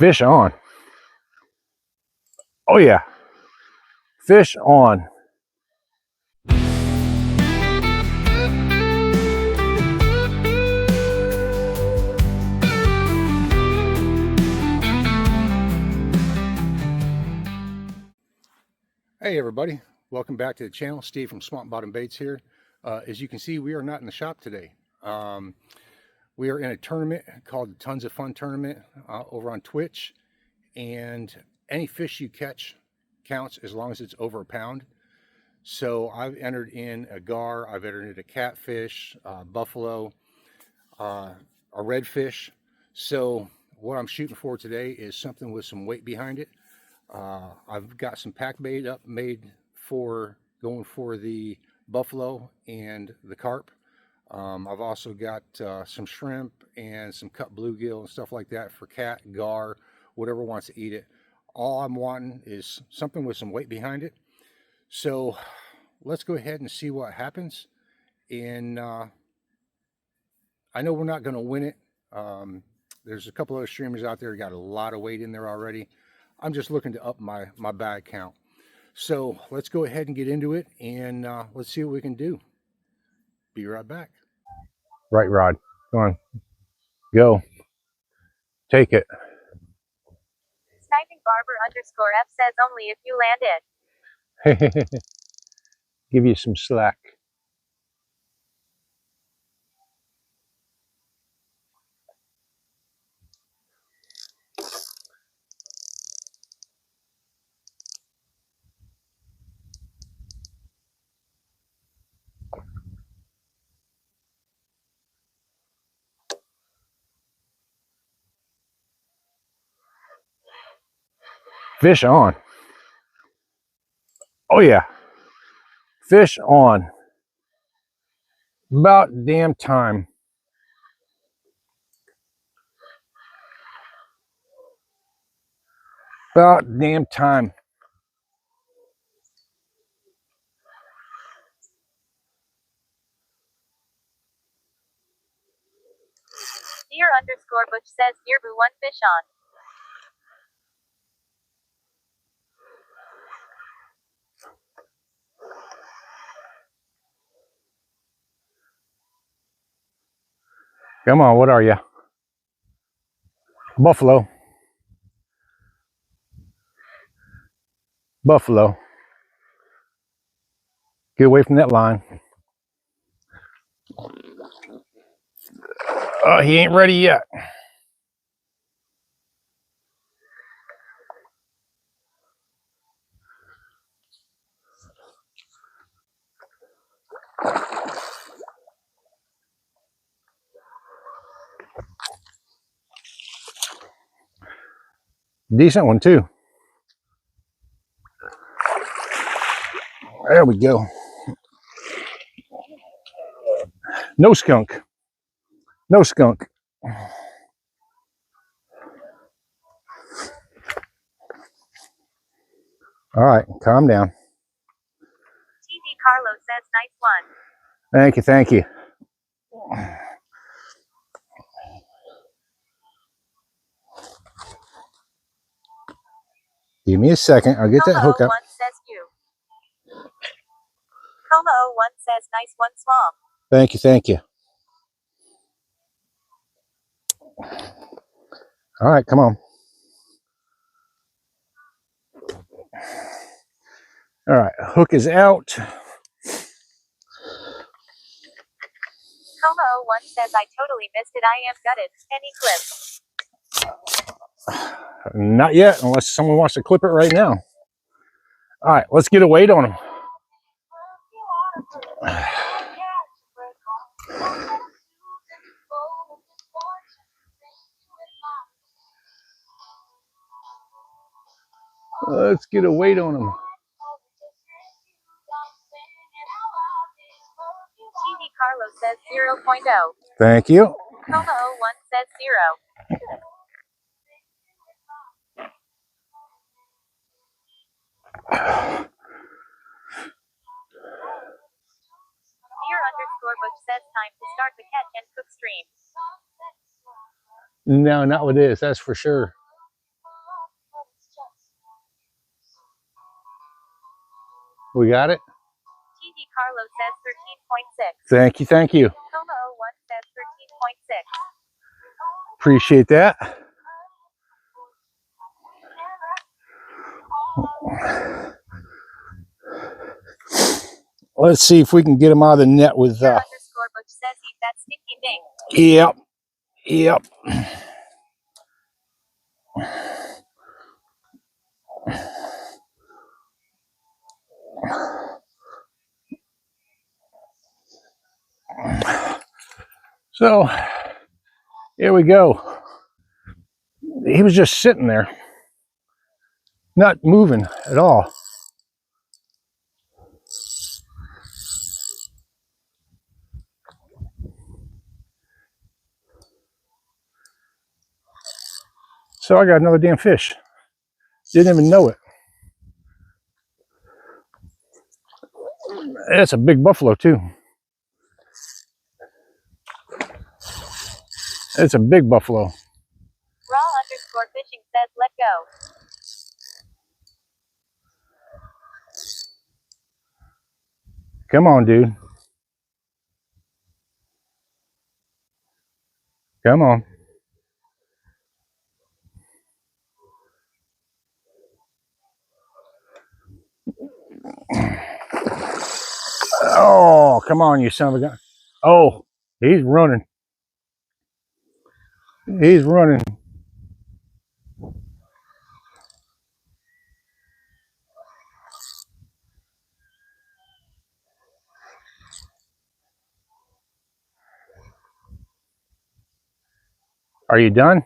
Fish on. Oh yeah. Fish on. Hey everybody, welcome back to the channel. Steve from SwampBottomBaits here. As you can see, we are not in the shop today. We are in a tournament called the Tons of Fun Tournament over on Twitch, and any fish you catch counts as long as it's over a pound. So I've entered in a gar, I've entered in a catfish, buffalo, a redfish. So what I'm shooting for today is something with some weight behind it. I've got some pack bait up made for going for the buffalo and the carp. I've also got some shrimp and some cut bluegill and stuff like that for cat, gar, whatever wants to eat it. All I'm wanting is something with some weight behind it. So let's go ahead and see what happens. And I know we're not going to win it. There's a couple other streamers out there who got a lot of weight in there already. I'm just looking to up my bag count. So let's go ahead and get into it, and let's see what we can do. Be right back. Right rod. Come on. Go. Take it. Sniping Barber _F says only if you land it. Give you some slack. Fish on. Oh yeah. Fish on. About damn time. About damn time. Deer _Butch says Deerboo one fish on. Come on, what are you? Buffalo. Buffalo. Get away from that line. Oh, he ain't ready yet. Decent one too. There we go. No skunk. No skunk. All right, calm down. TV Carlo says nice one. Thank you, thank you. Give me a second. I'll get that hook up. Coma 01 says you. Coma 01 says nice one swamp. Thank you, thank you. All right, come on. All right, hook is out. Coma 01 says I totally missed it. I am gutted. Any clip? Not yet, unless someone wants to clip it right now. All right, let's get a weight on him. Let's get a weight on him. TV Carlo says 0.0. Thank you. Coma 01 says 0. Deer _Butch says time to start the catch and cook stream. No, not with this, that's for sure. We got it? TD Carlo says 13.6. Thank you, thank you. Coma 01 says 13.6. Appreciate that. Let's see if we can get him out of the net with Underscore Butch says eat that stinky thing. Yep. Yep. So here we go. He was just sitting there, not moving at all. So I got another damn fish. Didn't even know it. That's a big buffalo too. It's a big buffalo. Raw underscore fishing says let go. Come on, dude. Come on. Oh, come on, you son of a gun. Oh, he's running. He's running. Are you done?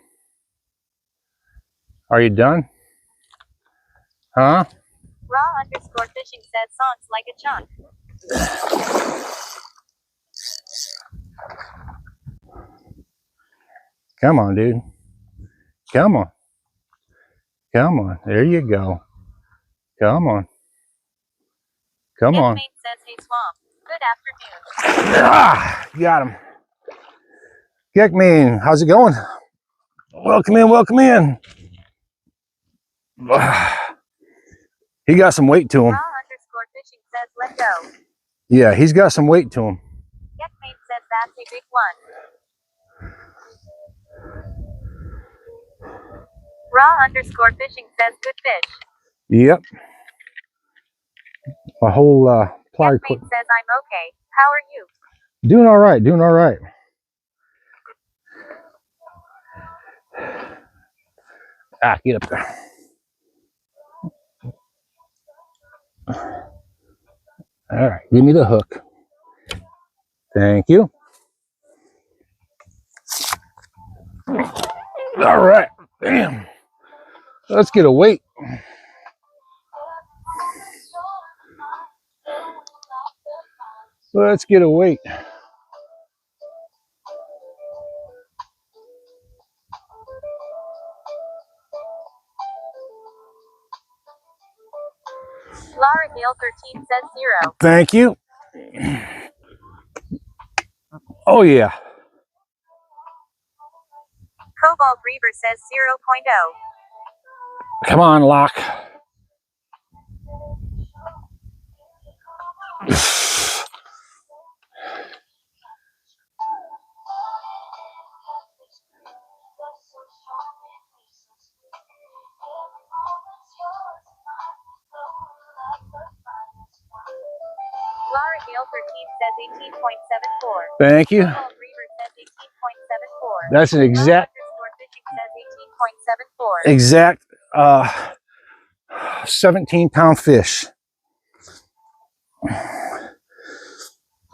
Are you done? Huh? Raw underscore fishing says songs like a chunk. Come on, dude. Come on. Come on. There you go. Come on. Come on. Main says hey swamp. Good afternoon. Ah, got him. Geckman, how's it going? Welcome in, welcome in. He got some weight to him. Raw underscore fishing says let go. Yeah, he's got some weight to him. Geckman says that's a big one. Raw underscore fishing says good fish. Yep. A whole plier Geckman says I'm okay. How are you? Doing all right, doing all right. Ah, get up there. All right, give me the hook. Thank you. All right, damn. Let's get a weight. Let's get a weight. Lara Neal 13 says 0. Thank you. Oh yeah. Cobalt Reaver says 0.0. Come on, Lock. Lara Neal 13 says 18.74. Thank you. Cobalt Reaver says 18.74. That's an exact Fishing says 18.74. 17-pound fish.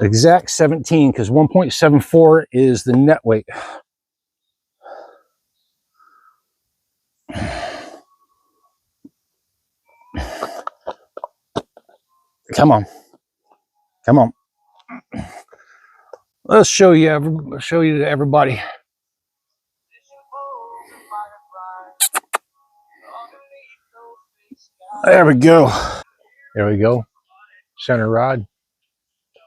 Exact 17, because 1.74 is the net weight. Come on. Come on. Let's show you to everybody. There we go. There we go. Center rod.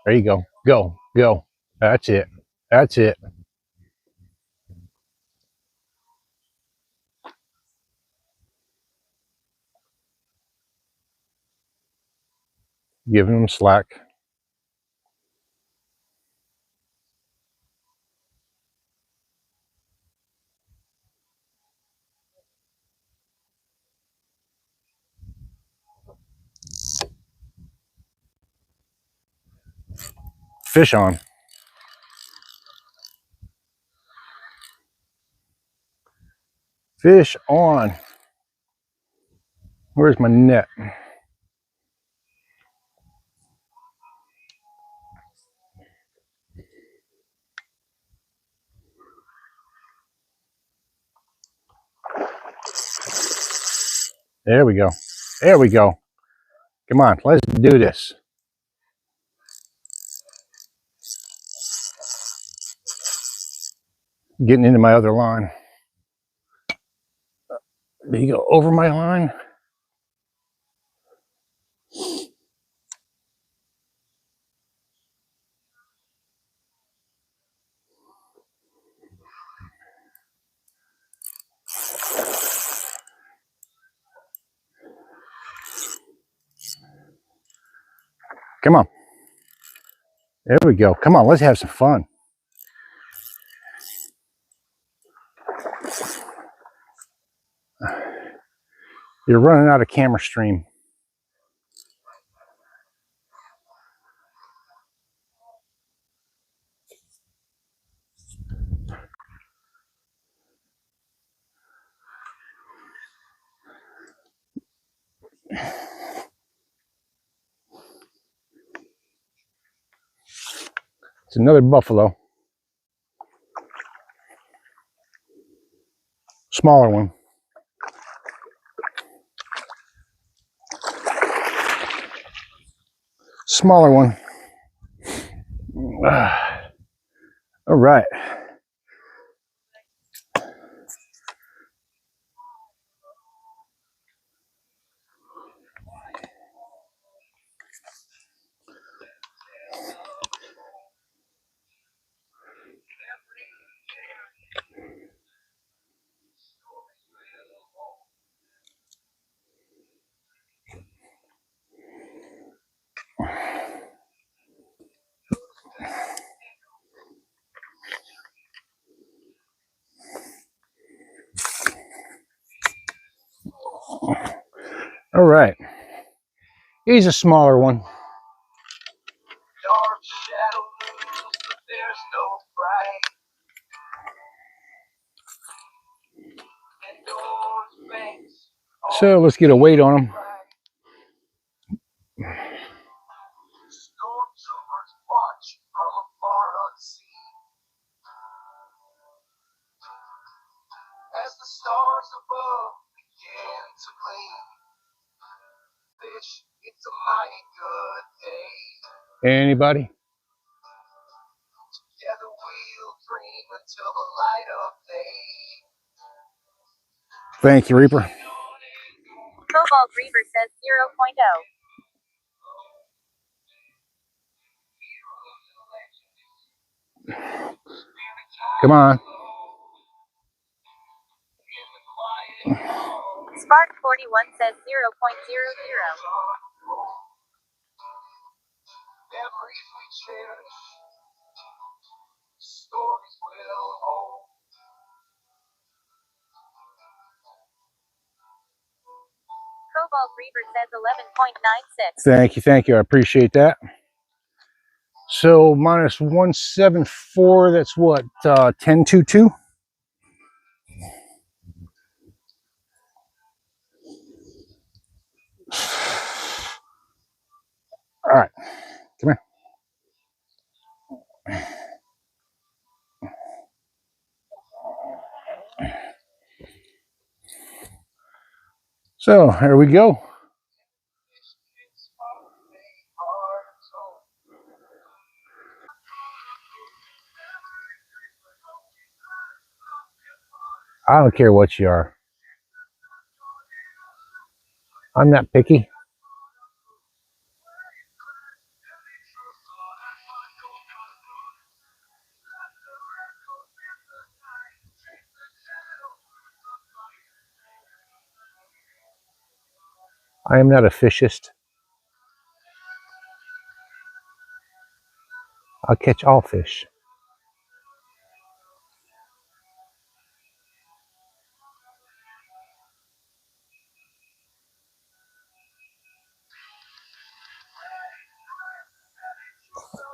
There you go. Go. Go. That's it. That's it. giving them slack. Fish on. Fish on. Where's my net? There we go. There we go. Come on, let's do this. Getting into my other line. There you go, over my line. Come on. There we go. Come on, let's have some fun. You're running out of camera stream. It's another buffalo. Smaller one. Smaller one. All right. All right. He's a smaller one. So let's get a weight on him. As the stars above begin to gleam, fish, it's a mighty good day. Anybody? Together we'll dream until the light of day. Thank you, Reaper. Cobalt Reaper says 0.0. Come on. Spark 41 says 0.00. Memories we cherish, stories we'll hold. Cobalt Reaper says 11.96. Thank you. I appreciate that. So minus 174, that's what, 1022? All right, come here. So here we go. I don't care what you are. I'm not picky. I am not a fishist. I'll catch all fish.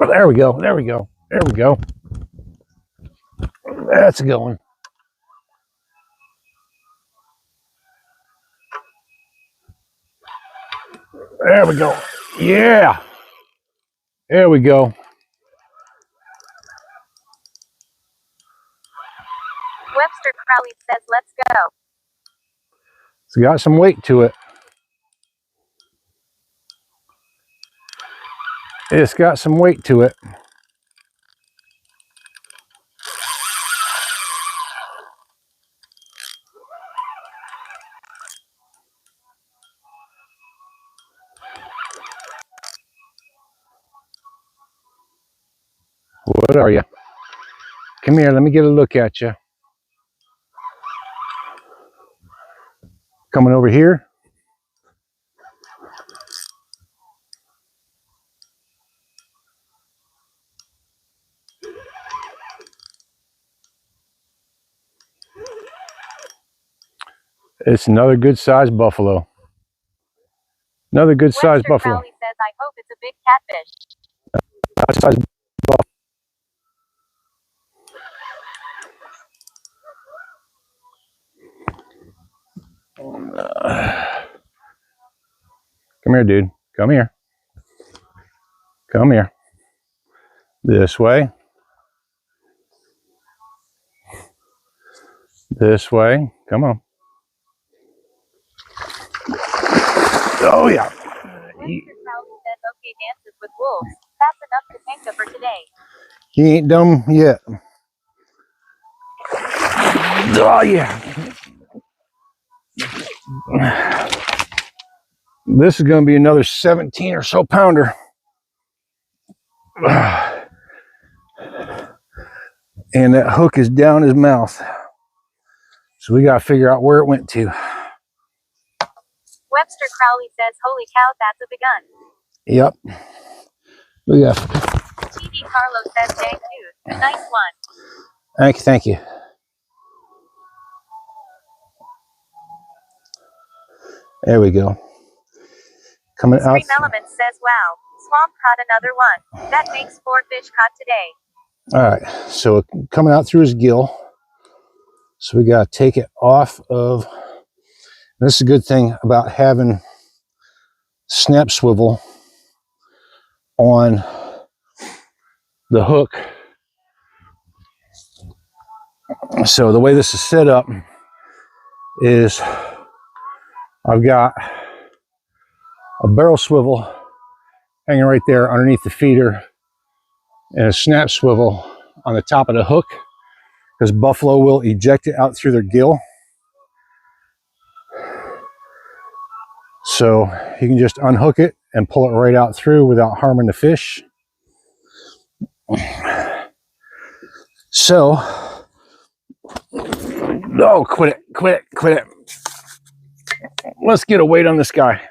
Oh, there we go. There we go. There we go. That's a good one. There we go. Yeah. There we go. Webster Crowley says, let's go. It's got some weight to it. It's got some weight to it. What are you? Come here, let me get a look at you. Coming over here. It's another good sized buffalo. Another good sized Webster buffalo. Crowley says, I hope it's a big catfish. Good sized buffalo. Come here, dude. Come here. Come here. This way. This way. Come on. Oh, yeah. Webster Crowley says, okay, dances with wolves. That's enough Topanga for today. He ain't done yet. Oh, yeah. This is going to be another 17 or so pounder. And that hook is down his mouth. So we got to figure out where it went to. Webster Crowley says, holy cow, that's a big gun. Yep. We got. TV Carlo says, dang dude, nice one. Thank you. Thank you. There we go. Coming out. Stream Element says, wow, Swamp caught another one. That makes 4 fish caught today. All right. So coming out through his gill. So we got to take it off of. This is a good thing about having snap swivel on the hook. So the way this is set up is I've got a barrel swivel hanging right there underneath the feeder and a snap swivel on the top of the hook because buffalo will eject it out through their gill. So you can just unhook it and pull it right out through without harming the fish. So, oh, quit it, quit it, quit it. Let's get a weight on this guy.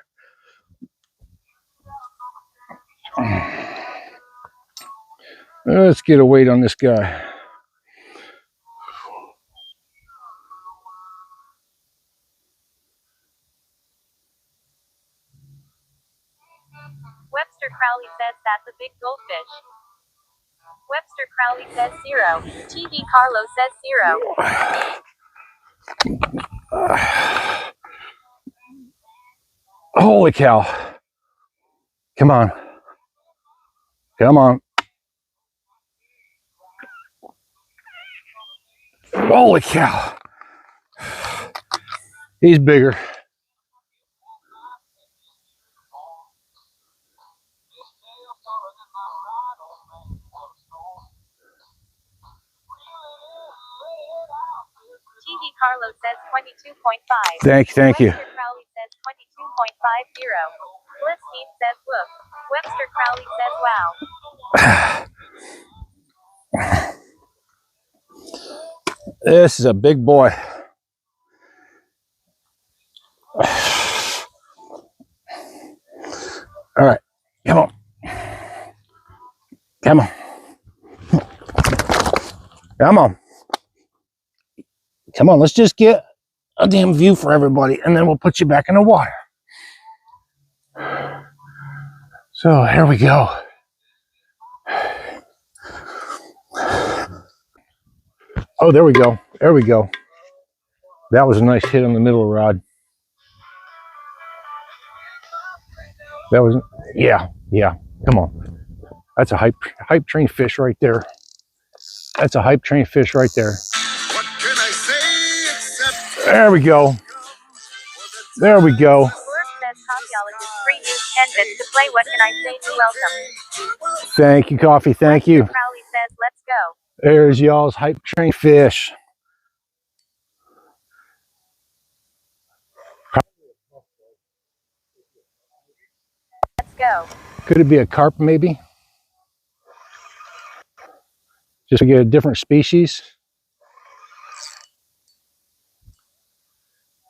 Let's get a weight on this guy. Webster Crowley says, that's a big goldfish. Webster Crowley says 0. TV Carlo says 0. Holy cow. Come on. Come on. Holy cow. He's bigger. TV Carlo says 22.5. Thank you. Webster Crowley says 22.50. Bliss Meat says woof. Webster Crowley says wow. This is a big boy. All right, come on. Come on. Come on. Come on, let's just get a damn view for everybody, and then we'll put you back in the water. So here we go. Oh, there we go. There we go. That was a nice hit on the middle rod. That was, yeah. Come on. That's a hype train fish right there. That's a hype train fish right there. What can I say except there we go. There we go. Blurb says Coffeeologist free news 10 bits to play. What can I say? You're welcome. Thank you, Coffee. Thank you. Crowley says, let's go. There's y'all's hype train fish. Let's go. Could it be a carp maybe? Just to get a different species.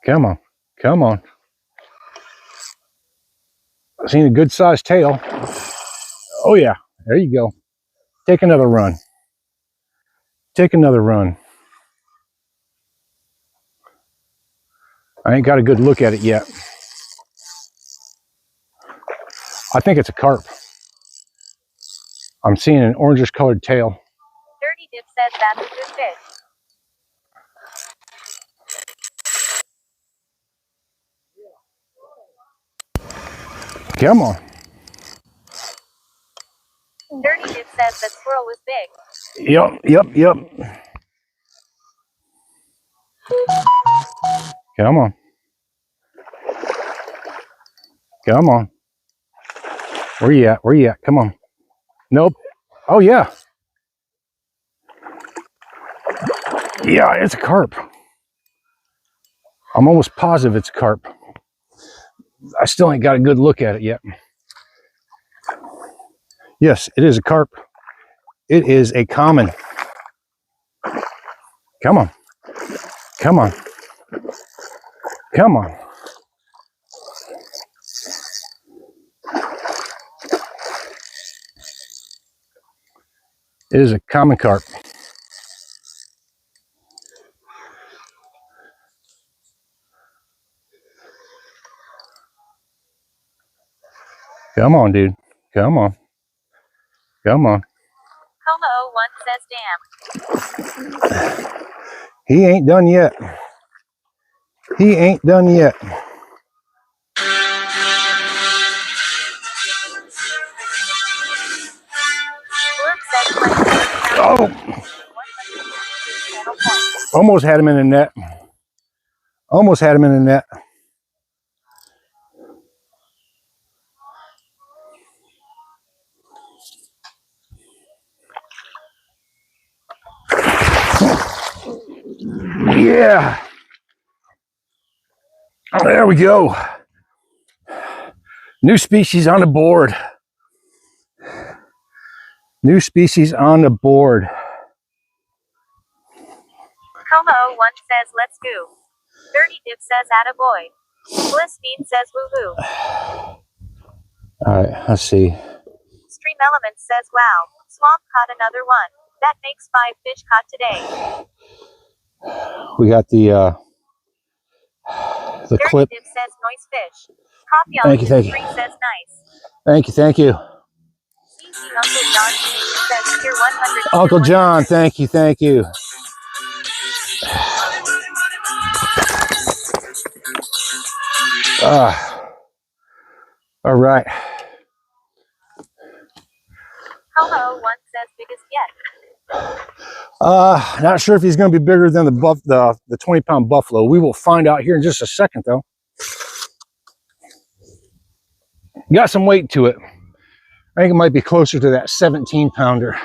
Come on. Come on. I've seen a good sized tail. Oh yeah. There you go. Take another run. Take another run. I ain't got a good look at it yet. I think it's a carp. I'm seeing an orangish colored tail. Dirty Dip says that's a good fish. Come on. Dirty Dip says the squirrel was big. Yep. Come on. Come on. Where you at? Where you at? Come on. Nope. Oh yeah. Yeah, it's a carp. I'm almost positive it's a carp. I still ain't got a good look at it yet. Yes, it is a carp. It is a common. Come on. Come on. Come on. It is a common carp. Come on, dude. Come on. Come on. Coma 01 says damn. He ain't done yet. He ain't done yet. Oh! Almost had him in the net. Almost had him in the net. Yeah. There we go. New species on the board. New species on the board. Coma 01 says let's go. Dirty Dip says attaboy. Bliss Bean says woohoo. Alright, let's see. Stream Elements says wow. Swamp caught another one. That makes 5 fish caught today. We got the Dirty clip. Dip says noise fish. Coffee Thank you. says nice. Thank you. CC Uncle John says tier 100. Uncle John, thank you. All right. Coma 01 says biggest yet. Not sure if he's going to be bigger than the 20-pound buffalo. We will find out here in just a second, though. Got some weight to it. I think it might be closer to that 17-pounder.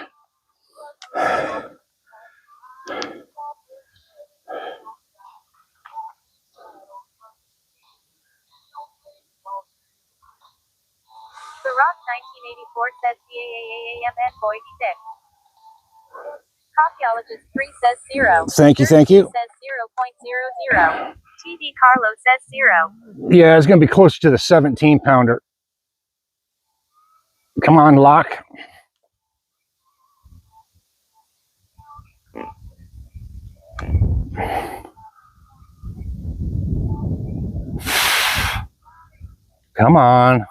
The Rock 1984 says DAAAAMN boy dick. Coffeeologist 3 says 0. Thank you. Says 0.00. TD Carlo says 0. Yeah, it's going to be closer to the 17-pounder. Come on, Lock. Come on.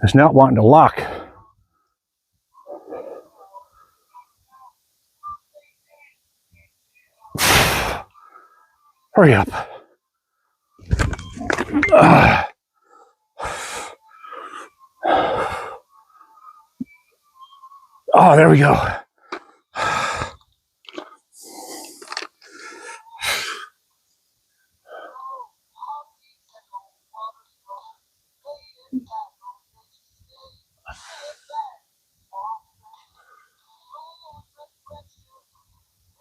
It's not wanting to lock. Hurry up. Oh, there we go.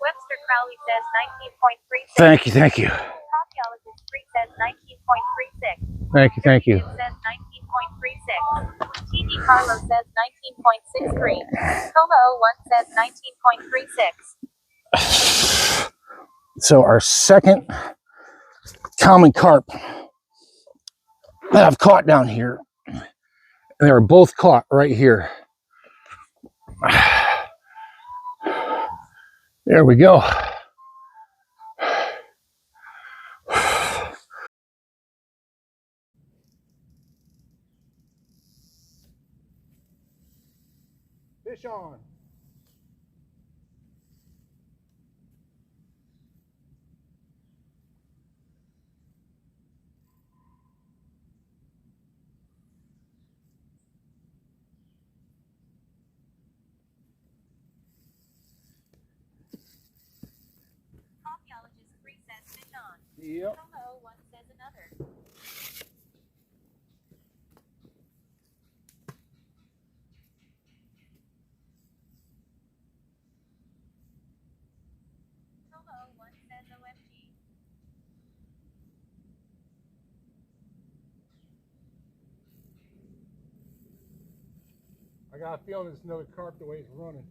Webster Crowley says 19.36. Thank you, thank you. Coffeologist 3 says 19.36. Thank you, thank you. Dib says 19.36. TD Carlo says 19.63. Coma01 says 19.36. So our second common carp that I've caught down here, and they were both caught right here. There we go. Fish on. Coffeologist 3 says fish on. Yep. Coma01 says another. Coma01 says OMG. I got a feeling it's another carp the way it's running.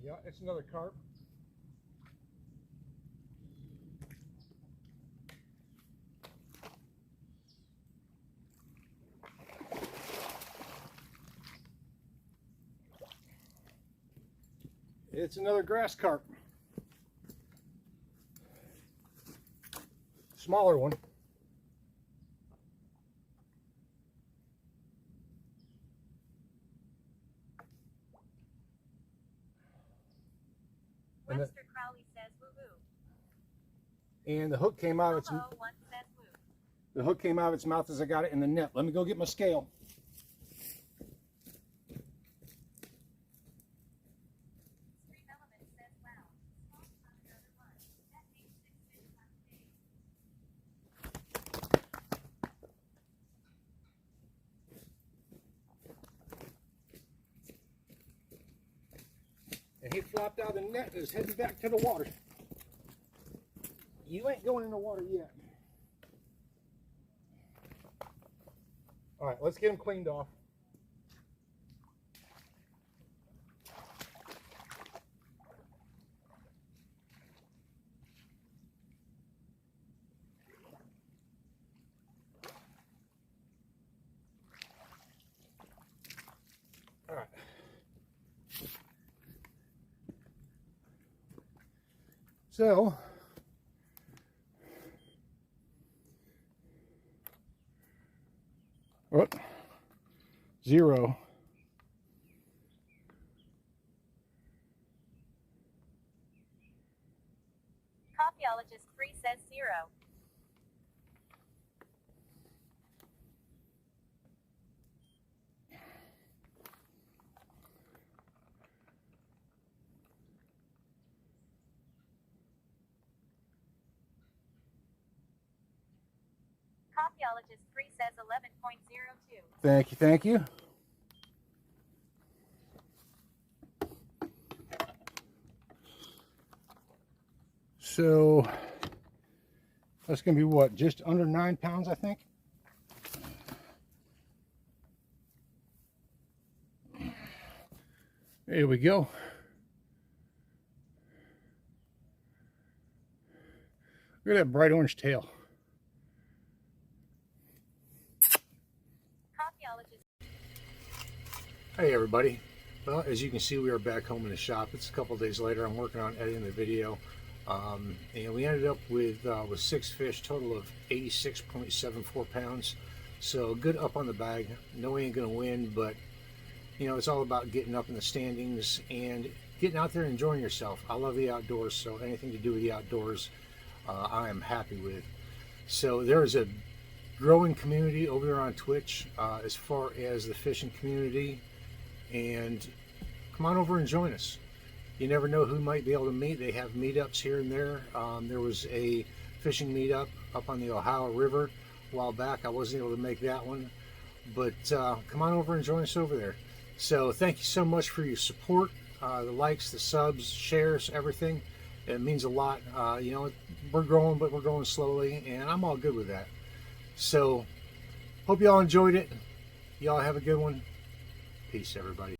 Yeah, it's another carp. It's another grass carp. Smaller one. Webster Crowley says woo-hoo. And the hook came out of its Coma01 says woo. the hook came out of its mouth as I got it in the net. Let me go get my scale. Stream Element says wow. Small on another one. That makes 6 fish on stage. And he flopped out of the net and is heading back to the water. You ain't going in the water yet. All right, let's get him cleaned off. All right. So, what? 0. Coffeologist 3 says 0. Coffeologist 3 says 11.02. Thank you, thank you. So, That's going to be what, just under 9 pounds, I think. There we go. Look at that bright orange tail. Hey everybody. Well, as you can see, we are back home in the shop. It's a couple days later. I'm working on editing the video. And we ended up with 6 fish, total of 86.74 pounds. So good up on the bag. No, we ain't gonna win, but you know, it's all about getting up in the standings and getting out there and enjoying yourself. I love the outdoors, so anything to do with the outdoors, I am happy with. So there is a growing community over there on Twitch as far as the fishing community, and come on over and join us. You never know who might be able to meet. They have meetups here and there. There was a fishing meetup up on the Ohio River a while back. I wasn't able to make that one, but come on over and join us over there. So thank you so much for your support, the likes, the subs, shares, everything. It means a lot. You know, we're growing, but we're growing slowly, and I'm all good with that. So hope you all enjoyed it. Y'all have a good one. Peace, everybody.